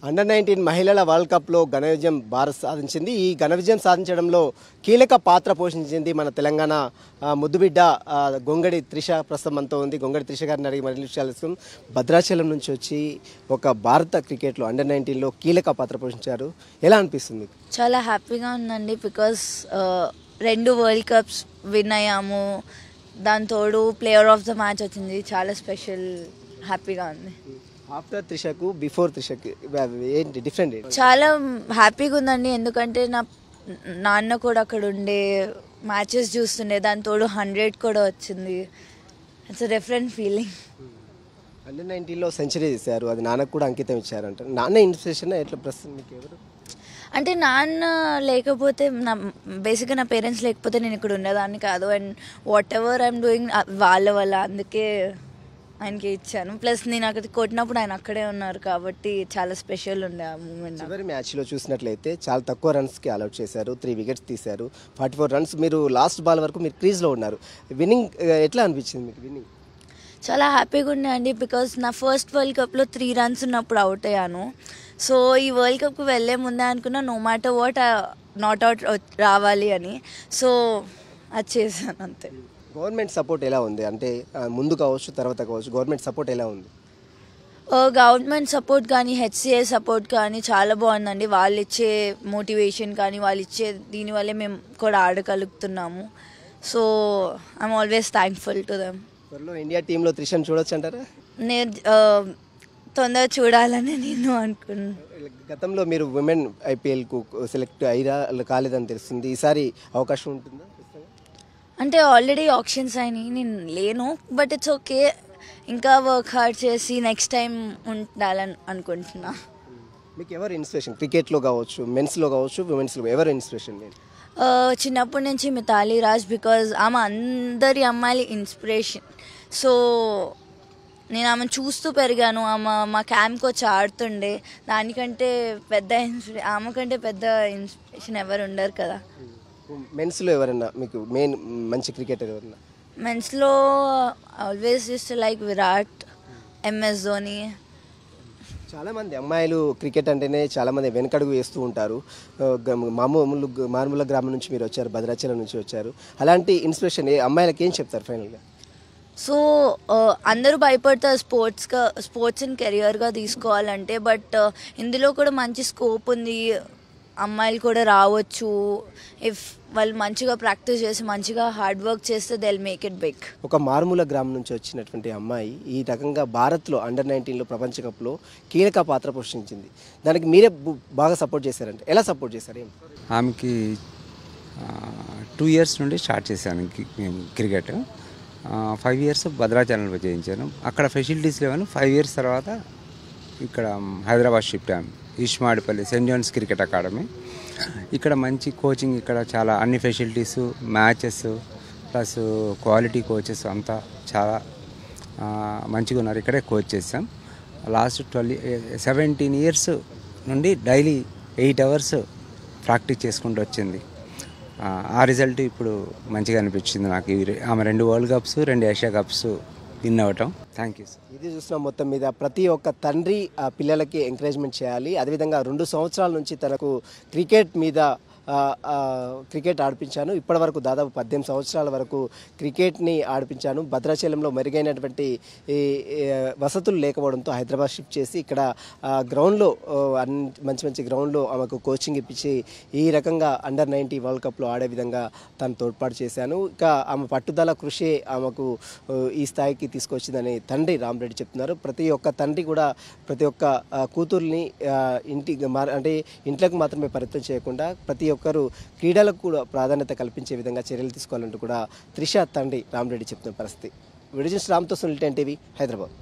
Under-19 మహిళల world కప్లో ఘన విజయం భారత్ సాధించింది. ఈ ఘన విజయం సాధించడంలో కీలక పాత్ర పోషించింది మన తెలంగాణ ముద్దుబిడ్డ గొంగడి త్రిష. ప్రస్తుతం మనతో ఉంది. గొంగడి త్రిష గారిని అడిగి మరిన్ని విషయాలు. భద్రాచలం నుంచి వచ్చి ఒక భారత క్రికెట్లో అండర్-19లో కీలక పాత్ర పోషించారు. ఎలా అనిపిస్తుంది? చాలా హ్యాపీగా ఉందండి. బికాస్ 2 వరల్డ్ కప్స్ విన్ అయ్యాము. దాని తోడు ప్లేయర్ ఆఫ్ ద మ్యాచ్ వచ్చింది. చాలా స్పెషల్, హ్యాపీగా ఉంది. ఆఫ్టర్ త్రిషకు బిఫోర్ త్రిషకి ఏంటి డిఫరెంట్? చాలా హ్యాపీగా ఉందండి. ఎందుకంటే నా నాన్న కూడా అక్కడ ఉండే మ్యాచెస్ చూస్తుండే. దాని తోడు 100 కూడా వచ్చింది. It's different feeling. అండర్-19లో సెంచరీ చేశారు. అది నాన్నకు కూడా అంకితం ఇచ్చారంట. నాన్న ఇన్స్పిరేషన్ ఎట్లా? ప్రస్తుతం మీకు ఎవరు? అంటే నాన్న లేకపోతే బేసిక్గా నా పేరెంట్స్ లేకపోతే నేను ఇక్కడ ఉండేదాన్ని కాదు. And what ever I'm doing వాళ్ళ వల్ల, అందుకే ఆయనకి ఇచ్చాను. ప్లస్ నేను అక్కడ కొట్టినప్పుడు ఆయన అక్కడే ఉన్నారు కాబట్టి చాలా స్పెషల్ ఉండే ఆ మూమెంట్. చివరి మ్యాచ్లో చూసినట్లయితే చాలా తక్కువ రన్స్కి అలౌట్ చేశారు. 3 వికెట్స్ తీశారు. 44 రన్స్. మీరు లాస్ట్ బాల్ వరకు మీరు క్రీజ్లో ఉన్నారు. విన్నింగ్ ఎట్లా అనిపించింది మీకు? విన్నింగ్ చాలా హ్యాపీగా ఉండే అండి. బికాస్ నా ఫస్ట్ వరల్డ్ కప్లో 3 రన్స్ ఉన్నప్పుడు అవుట్ అయ్యాను. సో ఈ వరల్డ్ కప్కి వెళ్ళే ముందే అనుకున్నా no matter what not out రావాలి అని. సో అది చేశాను అంతే. గవర్నమెంట్ సపోర్ట్ ఎలా ఉంది? అంటే ముందు కావచ్చు, తర్వాత కావచ్చు, గవర్నమెంట్ సపోర్ట్ ఎలా ఉంది? గవర్నమెంట్ సపోర్ట్ కానీ హెచ్సిఏ సపోర్ట్ కానీ చాలా బాగుందండి. వాళ్ళు ఇచ్చే మోటివేషన్ కానీ వాళ్ళు ఇచ్చే దీనివల్లే మేము కూడా ఆడగలుగుతున్నాము. So I'm always thankful to them. త్వరలో ఇండియా టీంలో త్రిషను చూడొచ్చు అంటారా? నేను తొందరగా చూడాలని నేను అనుకున్నాను. గతంలో మీరు విమెన్ ఐపీఎల్కు సెలెక్ట్ అయ్యారా కాలేదని తెలుస్తుంది. ఈసారి అవకాశం ఉంటుందా? అంటే ఆల్రెడీ ఆప్షన్స్ అయినాయి, నేను లేను. But it's okay. ఇంకా వర్క్ హార్డ్ చేసి నెక్స్ట్ టైం ఉండాలని అనుకుంటున్నా. మీకు ఎవరు ఇన్స్పిరేషన్? క్రికెట్లో కావచ్చు, మెన్స్లో కావచ్చు, విమెన్స్లో ఎవరు ఇన్స్పిరేషన్? చిన్నప్పటి నుంచి మిథాలీ రాజ్. బికాజ్ ఆమె అందరి అమ్మాయిల ఇన్స్పిరేషన్. సో నేను ఆమెను చూస్తూ పెరిగాను. ఆమె మా క్యాంప్కి వచ్చి ఆడుతుండే. దానికంటే పెద్ద ఆమె కంటే పెద్ద ఇన్స్పిరేషన్ ఎవరు ఉండరు కదా. మెన్స్లో ఎవరన్నా మీకు మెయిన్ మంచి క్రికెటర్ ఎవరన్నా? మెన్స్లో always use to like Virat, MS Dhoni. చాలామంది అమ్మాయిలు క్రికెట్ అంటేనే చాలామంది వెనకడుగు వేస్తూ ఉంటారు. మారుమూల గ్రామం నుంచి మీరు వచ్చారు, భద్రాచలం నుంచి వచ్చారు. అలాంటి ఇన్స్పిరేషన్ అమ్మాయిలకి ఏం చెప్తారు ఫైనల్గా? సో అందరూ భయపడతారు స్పోర్ట్స్ని కెరియర్గా తీసుకోవాలంటే. బట్ ఇందులో కూడా మంచి స్కోప్ ఉంది. అమ్మాయిలు కూడా రావచ్చు. ఇఫ్ వాళ్ళు మంచిగా ప్రాక్టీస్ చేసి మంచిగా హార్డ్ వర్క్ చేస్తే they will make it big. ఒక మారుమూల గ్రామం నుంచి వచ్చినటువంటి అమ్మాయి ఈ రకంగా భారత్లో అండర్-19లో ప్రపంచ కప్లో కీలక పాత్ర పోషించింది. దానికి మీరే బాగా సపోర్ట్ చేశారంటే ఎలా సపోర్ట్ చేశారు? ఆమెకి 2 ఇయర్స్ నుండి స్టార్ట్ చేశాను క్రికెట్. 5 ఇయర్స్ భద్రాచలంలో చేయించాను. అక్కడ ఫెసిలిటీస్ లేవని 5 ఇయర్స్ తర్వాత ఇక్కడ హైదరాబాద్ షిఫ్ట్ అయ్యాను. ఈష్మాడిపల్లి సెయింట్ జాన్స్ క్రికెట్ అకాడమీ. ఇక్కడ మంచి కోచింగ్, ఇక్కడ చాలా అన్ని facilities, matches plus quality coaches అంతా చాలా మంచిగా ఉన్నారు. ఇక్కడే కోచ్ చేసాం. లాస్ట్ 17 ఇయర్స్ నుండి డైలీ 8 అవర్స్ ప్రాక్టీస్ చేసుకుంటూ వచ్చింది. ఆ రిజల్ట్ ఇప్పుడు మంచిగా అనిపించింది నాకు. ఆమె 2 world cups, 2 Asia cups win అవ్వటం. Thank you sir. ఇది చూసిన మొత్తం మీద ప్రతి ఒక్క తండ్రి పిల్లలకి ఎంకరేజ్మెంట్ చేయాలి. అదేవిధంగా 2 సంవత్సరాల నుంచి తనకు క్రికెట్ మీద క్రికెట్ ఆడిపించాను. ఇప్పటి వరకు దాదాపు 18 సంవత్సరాల వరకు క్రికెట్ని ఆడిపించాను. భద్రాచలంలో మెరుగైనటువంటి వసతులు లేకపోవడంతో హైదరాబాద్ షిఫ్ట్ చేసి ఇక్కడ గ్రౌండ్లో మంచి గ్రౌండ్లో ఆమెకు కోచింగ్ ఇప్పించి ఈ రకంగా అండర్-19 వరల్డ్ కప్లో ఆడే విధంగా తను తోడ్పాటు చేశాను. ఇక ఆమె పట్టుదల కృషి ఆమెకు ఈ స్థాయికి తీసుకొచ్చిందని తండ్రి రామరెడ్డి చెప్తున్నారు. ప్రతి ఒక్క తండ్రి కూడా ప్రతి ఒక్క కూతుర్ని ఇంట్లోకి మాత్రమే పరిమితం చేయకుండా ప్రతి ఒక్కరు క్రీడలకు కూడా ప్రాధాన్యత కల్పించే విధంగా చర్యలు తీసుకోవాలంటూ కూడా త్రిష తండ్రి రామరెడ్డి చెప్తున్న పరిస్థితి. విడిజిన్స్ రామ్తో సునీల్ 10 టీవీ హైదరాబాద్.